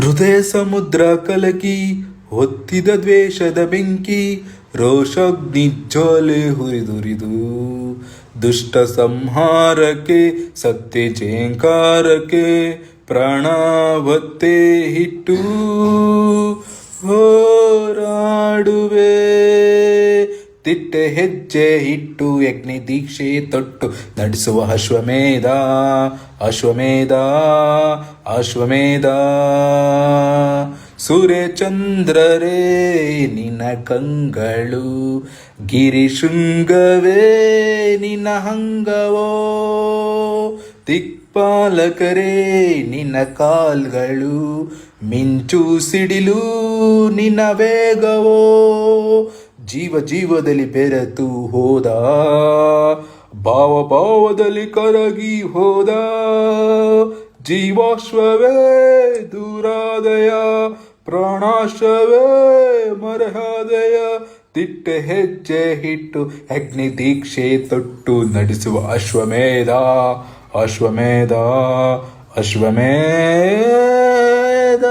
ಹೃದಯ ಸಮುದ್ರ ಕಲಕಿ ಹೊತ್ತಿದ ದ್ವೇಷದ ಬೆಂಕಿ ರೋಷಾಗ್ನಿ ಜ್ವಾಲೆ ಹುರಿದುರಿದು ದುಷ್ಟ ಸಂಹಾರಕ್ಕೆ ಸತ್ಯ ಜೇಂಕಾರಕ್ಕೆ ಪ್ರಾಣವತ್ತೆ ಹಿಟ್ಟು ಹೋರಾಡುವೆ ತಿಟ್ಟೆ ಹೆಜ್ಜೆ ಇಟ್ಟು ಯಜ್ಞ ದೀಕ್ಷೆ ತೊಟ್ಟು ನಡೆಸುವ ಅಶ್ವಮೇಧ ಅಶ್ವಮೇಧ ಅಶ್ವಮೇಧ ಸೂರ್ಯಚಂದ್ರರೇ ನಿನ್ನ ಕಂಗಳು ಗಿರಿಶೃಂಗವೇ ನಿನ್ನ ಹಂಗವೋ ದಿಕ್ಪಾಲಕರೇ ನಿನ್ನ ಕಾಲ್ಗಳು ಮಿಂಚು ಸಿಡಿಲು ನಿನ್ನ ವೇಗವೋ ಜೀವ ಜೀವದಲ್ಲಿ ಬೆರೆತು ಹೋದ ಭಾವ ಭಾವದಲ್ಲಿ ಕರಗಿ ಹೋದ ಜೀವಾಶ್ವವೇ ದೂರಾದಯ ಪ್ರಾಣಾಶ್ವವೇ ಮರಹಾದಯ ತಿಟ್ಟೆ ಹೆಜ್ಜೆ ಹಿಟ್ಟು ಅಗ್ನಿ ದೀಕ್ಷೆ ತೊಟ್ಟು ನಡೆಸುವ ಅಶ್ವಮೇಧ ಅಶ್ವಮೇಧ ಅಶ್ವಮೇಧ